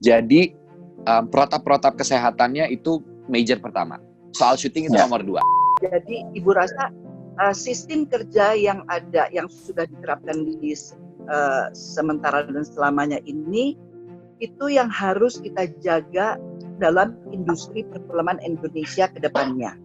Jadi protap-protap kesehatannya itu major pertama. Soal syuting itu nomor 2. Jadi Ibu rasa sistem kerja yang ada, yang sudah diterapkan di sementara dan selamanya ini, itu yang harus kita jaga dalam industri perfilman Indonesia ke depannya.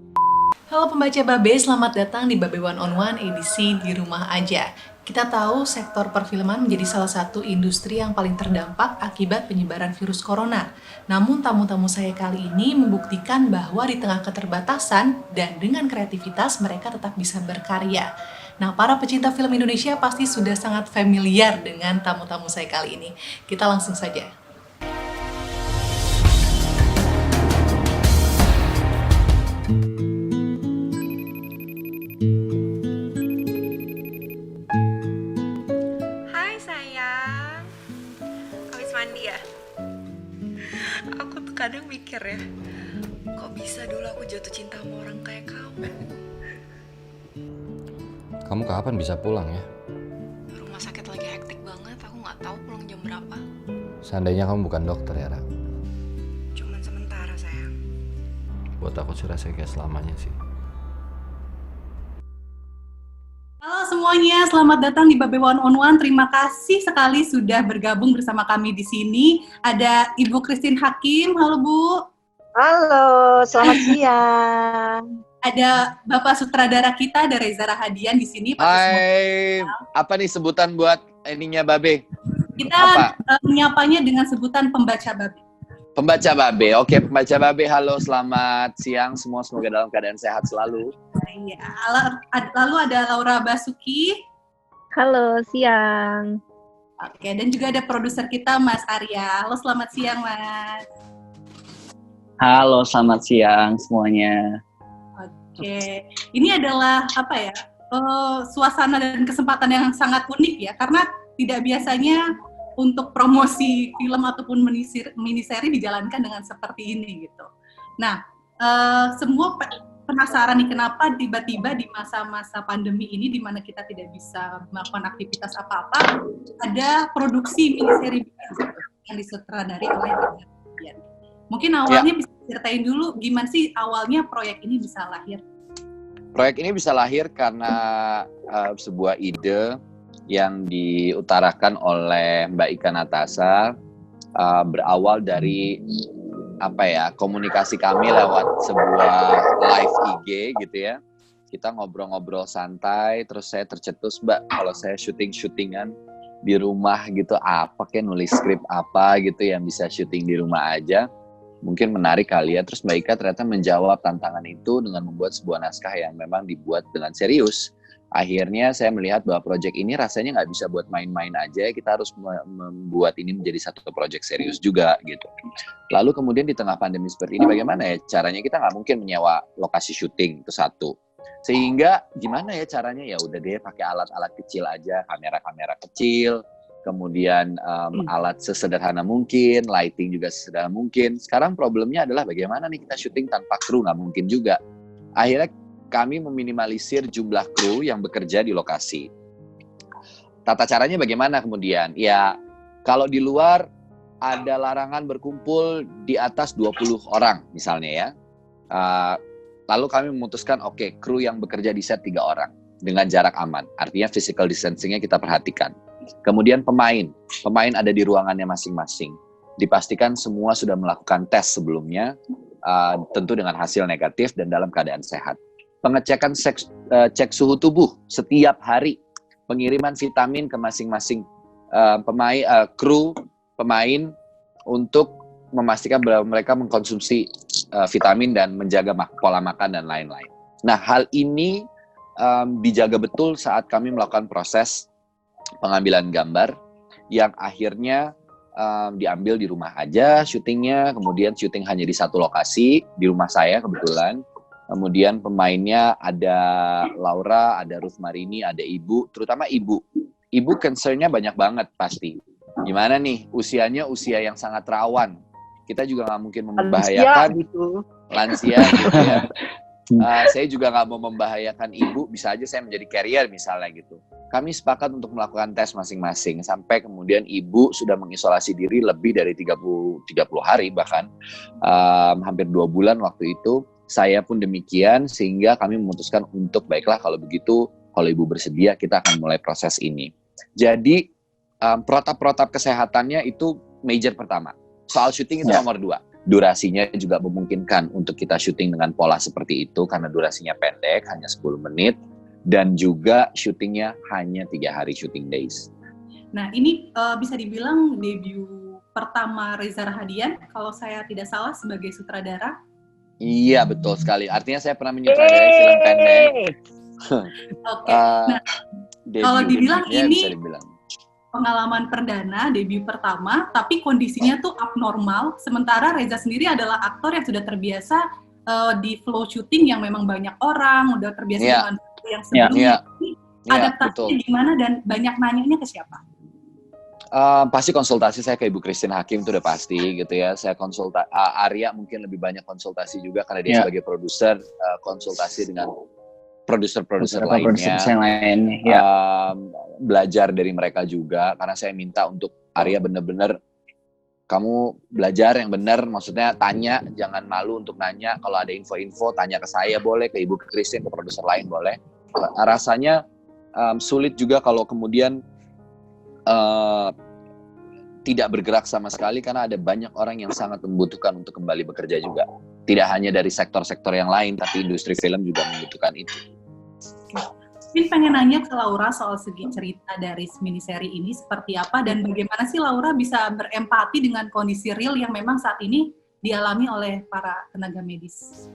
Halo pembaca Babe, selamat datang di Babe One on One edisi Di Rumah Aja. Kita tahu sektor perfilman menjadi salah satu industri yang paling terdampak akibat penyebaran virus corona. Namun tamu-tamu saya kali ini membuktikan bahwa di tengah keterbatasan dan dengan kreativitas mereka tetap bisa berkarya. Nah, para pecinta film Indonesia pasti sudah sangat familiar dengan tamu-tamu saya kali ini. Kita langsung saja. Kadang mikir ya, kok bisa dulu aku jatuh cinta sama orang kayak kamu. Kamu kapan bisa pulang ya? Rumah sakit lagi hektik banget, aku gak tahu pulang jam berapa. Seandainya kamu bukan dokter ya, Ra. Cuman sementara sayang. Buat aku sih rasanya kayak selamanya sih. Halo semuanya, selamat datang di Babe One on One. Terima kasih sekali sudah bergabung bersama kami di sini. Ada Ibu Christine Hakim. Halo Bu. Halo, selamat siang. Ada Bapak sutradara kita, ada Reza Rahadian di sini. Hai, apa nih sebutan buat ininya Babe? Kita menyapanya dengan sebutan pembaca Babe. Pembaca Babe, oke pembaca Babe, halo selamat siang semua, semoga dalam keadaan sehat selalu. Iya, lalu ada Laura Basuki. Halo, siang. Oke, dan juga ada produser kita Mas Arya. Halo, selamat siang Mas. Halo, selamat siang semuanya. Oke, ini adalah suasana dan kesempatan yang sangat unik ya, karena tidak biasanya untuk promosi film ataupun miniseri dijalankan dengan seperti ini gitu. Nah, semua penasaran nih kenapa tiba-tiba di masa-masa pandemi ini di mana kita tidak bisa melakukan aktivitas apa-apa, ada produksi miniseri yang disutradari oleh Rahadian. Mungkin awalnya bisa ceritain dulu gimana sih awalnya proyek ini bisa lahir? Proyek ini bisa lahir karena sebuah ide yang diutarakan oleh Mbak Ika Natasha, berawal dari komunikasi kami lewat sebuah live IG gitu ya. Kita ngobrol-ngobrol santai, terus saya tercetus, Mbak, kalau saya syuting-syutingan di rumah gitu, nulis skrip apa gitu yang bisa syuting di rumah aja, mungkin menarik kali ya. Terus Mbak Ika ternyata menjawab tantangan itu dengan membuat sebuah naskah yang memang dibuat dengan serius. Akhirnya saya melihat bahwa proyek ini rasanya nggak bisa buat main-main aja, kita harus membuat ini menjadi satu proyek serius juga gitu. Lalu kemudian di tengah pandemi seperti ini bagaimana ya caranya, kita nggak mungkin menyewa lokasi syuting, itu satu. Sehingga gimana ya caranya, ya udah deh pakai alat-alat kecil aja, kamera-kamera kecil, kemudian alat sesederhana mungkin, lighting juga sesederhana mungkin. Sekarang problemnya adalah bagaimana nih kita syuting tanpa kru, nggak mungkin juga. Akhirnya kami meminimalisir jumlah kru yang bekerja di lokasi. Tata caranya bagaimana kemudian? Ya, kalau di luar ada larangan berkumpul di atas 20 orang misalnya ya. Lalu kami memutuskan, kru yang bekerja di set 3 orang dengan jarak aman. Artinya physical distancing-nya kita perhatikan. Kemudian pemain ada di ruangannya masing-masing. Dipastikan semua sudah melakukan tes sebelumnya, tentu dengan hasil negatif dan dalam keadaan sehat. Pengecekan cek suhu tubuh setiap hari, pengiriman vitamin ke masing-masing kru pemain untuk memastikan bahwa mereka mengkonsumsi vitamin dan menjaga pola makan dan lain-lain. Nah, hal ini dijaga betul saat kami melakukan proses pengambilan gambar yang akhirnya diambil di rumah aja syutingnya, kemudian syuting hanya di satu lokasi, di rumah saya kebetulan. Kemudian pemainnya ada Laura, ada Ruth Marini, ada Ibu, terutama Ibu. Ibu concern-nya banyak banget pasti. Gimana nih, usianya usia yang sangat rawan. Kita juga nggak mungkin membahayakan. Lansia gitu ya. Saya juga nggak mau membahayakan ibu, bisa aja saya menjadi carrier misalnya gitu. Kami sepakat untuk melakukan tes masing-masing sampai kemudian ibu sudah mengisolasi diri lebih dari 30 hari bahkan hampir 2 bulan waktu itu. Saya pun demikian sehingga kami memutuskan untuk baiklah kalau begitu, kalau ibu bersedia kita akan mulai proses ini. Jadi protap-protap kesehatannya itu major pertama. Soal syuting itu nomor 2. Durasinya juga memungkinkan untuk kita syuting dengan pola seperti itu karena durasinya pendek, hanya 10 menit. Dan juga syutingnya hanya 3 hari syuting days. Nah ini bisa dibilang debut pertama Reza Rahadian, kalau saya tidak salah sebagai sutradara. Iya betul sekali, artinya saya pernah menyutradarai film pendek. Oke, nah kalau dibilang ini bisa dibilang pengalaman perdana, debut pertama, tapi kondisinya tuh abnormal, sementara Reza sendiri adalah aktor yang sudah terbiasa di flow syuting yang memang banyak orang, udah terbiasa dengan yang sebelumnya. Adaptasinya gimana dan banyak nanyanya ke siapa? Pasti konsultasi saya ke Ibu Christine Hakim itu udah pasti gitu ya. Saya Arya mungkin lebih banyak konsultasi juga karena dia sebagai produser, konsultasi dengan produser-produser lainnya. Belajar dari mereka juga karena saya minta untuk Arya benar-benar kamu belajar yang benar, maksudnya tanya, jangan malu untuk nanya. Kalau ada info-info tanya ke saya boleh, ke Ibu Christine, ke produser lain boleh. Rasanya sulit juga kalau kemudian tidak bergerak sama sekali karena ada banyak orang yang sangat membutuhkan untuk kembali bekerja juga. Tidak hanya dari sektor-sektor yang lain, tapi industri film juga membutuhkan itu. Mungkin pengen nanya ke Laura soal segi cerita dari miniseri ini seperti apa dan bagaimana sih Laura bisa berempati dengan kondisi real yang memang saat ini dialami oleh para tenaga medis.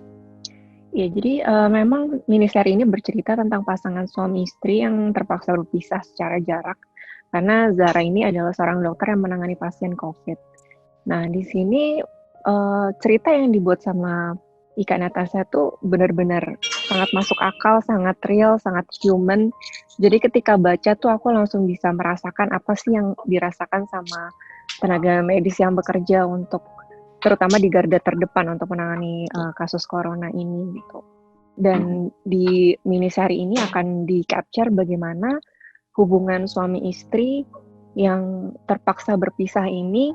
Ya, jadi memang miniseri ini bercerita tentang pasangan suami istri yang terpaksa berpisah secara jarak karena Zara ini adalah seorang dokter yang menangani pasien COVID. Nah, di sini cerita yang dibuat sama Ika Natasha tuh benar-benar sangat masuk akal, sangat real, sangat human. Jadi ketika baca tuh aku langsung bisa merasakan apa sih yang dirasakan sama tenaga medis yang bekerja untuk terutama di garda terdepan untuk menangani kasus corona ini gitu. Dan di miniseri ini akan di-capture bagaimana hubungan suami istri yang terpaksa berpisah ini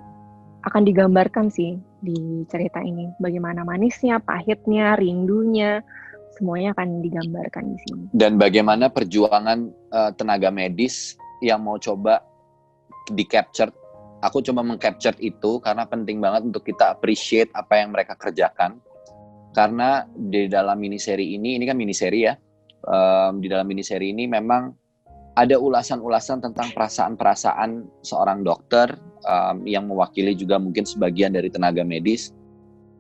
akan digambarkan sih di cerita ini. Bagaimana manisnya, pahitnya, rindunya, semuanya akan digambarkan di sini. Dan bagaimana perjuangan tenaga medis yang mau coba di-capture. Aku coba meng-capture itu karena penting banget untuk kita appreciate apa yang mereka kerjakan. Karena di dalam miniseri ini kan miniseri ya, di dalam miniseri ini memang ada ulasan-ulasan tentang perasaan-perasaan seorang dokter yang mewakili juga mungkin sebagian dari tenaga medis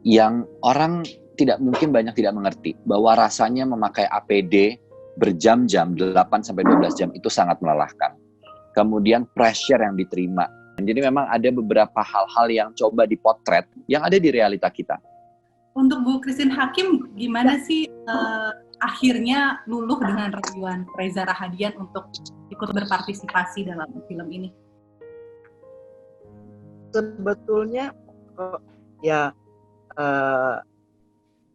yang orang banyak tidak mengerti bahwa rasanya memakai APD berjam-jam 8-12 jam itu sangat melelahkan. Kemudian pressure yang diterima. Jadi memang ada beberapa hal-hal yang coba dipotret yang ada di realita kita. Untuk Bu Christine Hakim, gimana sih akhirnya luluh dengan rayuan Reza Rahadian untuk ikut berpartisipasi dalam film ini? Sebetulnya ya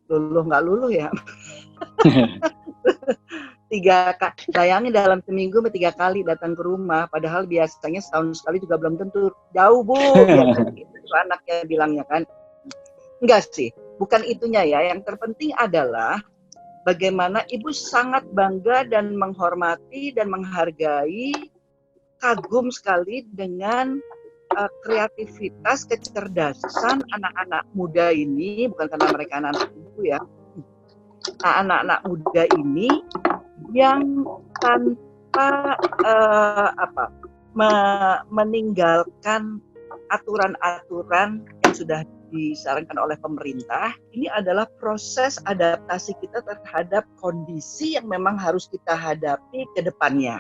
luluh nggak luluh ya. Bayangin dalam seminggu 3 kali datang ke rumah, padahal biasanya setahun sekali juga belum tentu. Jauh Bu, gitu anaknya bilangnya kan. Enggak sih, bukan itunya ya. Yang terpenting adalah bagaimana ibu sangat bangga dan menghormati dan menghargai, kagum sekali dengan kreativitas, kecerdasan anak-anak muda ini, bukan karena mereka anak-anak ibu ya, anak-anak muda ini yang tanpa meninggalkan aturan-aturan yang sudah disarankan oleh pemerintah. Ini adalah proses adaptasi kita terhadap kondisi yang memang harus kita hadapi ke depannya.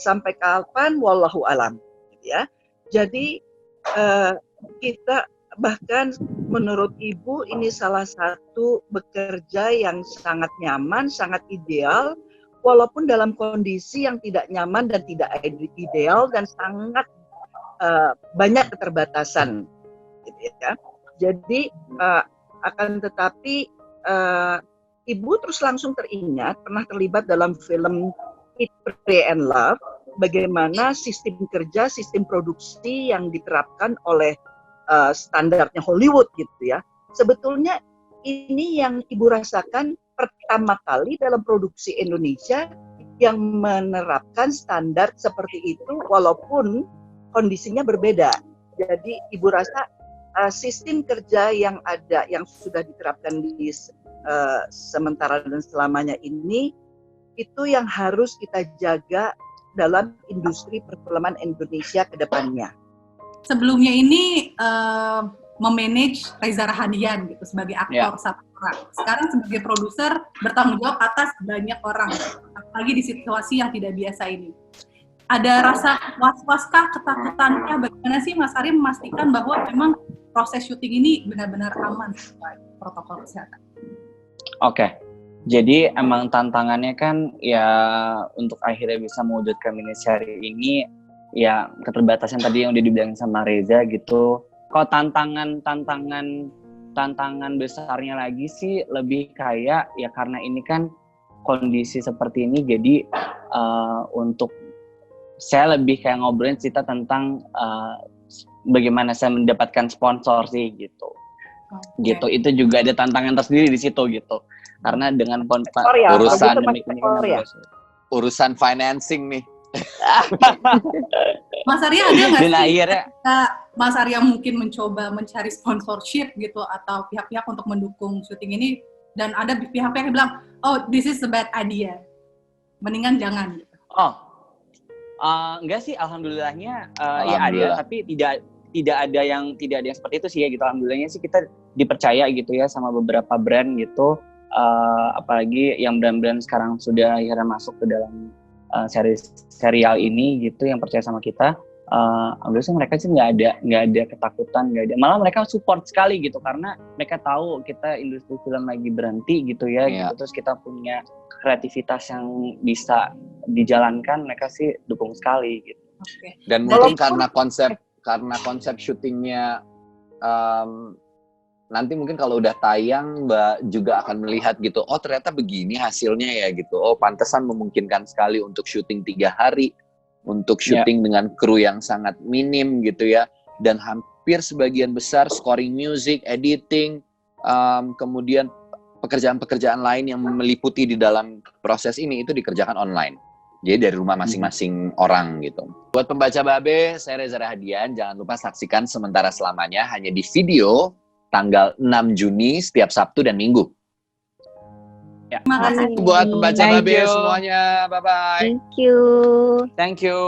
Sampai kapan, wallahu alam, ya. Jadi kita bahkan menurut Ibu ini salah satu bekerja yang sangat nyaman, sangat ideal, walaupun dalam kondisi yang tidak nyaman dan tidak ideal dan sangat banyak keterbatasan, gitu ya. Jadi akan tetapi Ibu terus langsung teringat pernah terlibat dalam film Eat, Pray and Love, bagaimana sistem kerja, sistem produksi yang diterapkan oleh standarnya Hollywood gitu ya. Sebetulnya ini yang Ibu rasakan pertama kali dalam produksi Indonesia yang menerapkan standar seperti itu walaupun kondisinya berbeda. Jadi Ibu rasa sistem kerja yang ada, yang sudah diterapkan di sementara dan selamanya ini, itu yang harus kita jaga dalam industri perfilman Indonesia ke depannya. Sebelumnya ini memanage Reza Rahadian gitu sebagai aktor satu orang. Sekarang sebagai produser bertanggung jawab atas banyak orang, apalagi di situasi yang tidak biasa ini. Ada rasa was-waskah, ketakutannya? Bagaimana sih Mas Ari memastikan bahwa memang proses syuting ini benar-benar aman sesuai protokol kesehatan? Oke. Jadi emang tantangannya kan ya untuk akhirnya bisa mewujudkan miniseri ini ya keterbatasan tadi yang udah dibilang sama Reza gitu. Kalau tantangan besarnya lagi sih lebih kayak ya karena ini kan kondisi seperti ini, jadi untuk saya lebih kayak ngobrolin cerita tentang bagaimana saya mendapatkan sponsor sih gitu. Gitu, itu juga ada tantangan tersendiri di situ gitu. Karena dengan urusan financing nih. Mas Arya ada nggak sih akhirnya, Mas Arya mungkin mencoba mencari sponsorship gitu atau pihak-pihak untuk mendukung syuting ini, dan ada pihak-pihak yang bilang, oh this is a bad idea, mendingan jangan gitu. Enggak sih, alhamdulillahnya ya ada, tapi tidak ada yang seperti itu sih ya gitu. Alhamdulillahnya sih kita dipercaya gitu ya sama beberapa brand gitu, apalagi yang brand-brand sekarang sudah akhirnya masuk ke dalam serial ini gitu, yang percaya sama kita. Alhamdulillah mereka sih nggak ada ketakutan, nggak ada, malah mereka support sekali gitu karena mereka tahu kita industri film lagi berhenti gitu ya, gitu. Terus kita punya kreativitas yang bisa dijalankan, mereka sih dukung sekali gitu. Okay. Dan mungkin karena konsep syutingnya nanti mungkin kalau udah tayang Mbak juga akan melihat gitu, oh ternyata begini hasilnya ya gitu, oh pantesan memungkinkan sekali untuk syuting 3 hari, untuk syuting dengan kru yang sangat minim gitu ya, dan hampir sebagian besar scoring music, editing, kemudian pekerjaan-pekerjaan lain yang meliputi di dalam proses ini itu dikerjakan online. Jadi dari rumah masing-masing orang gitu. Buat pembaca Babe, saya Reza Rahadian, jangan lupa saksikan Sementara Selamanya hanya di video tanggal 6 Juni setiap Sabtu dan Minggu. Ya. Terima kasih buat pembaca Babe semuanya. Bye-bye. Thank you. Thank you.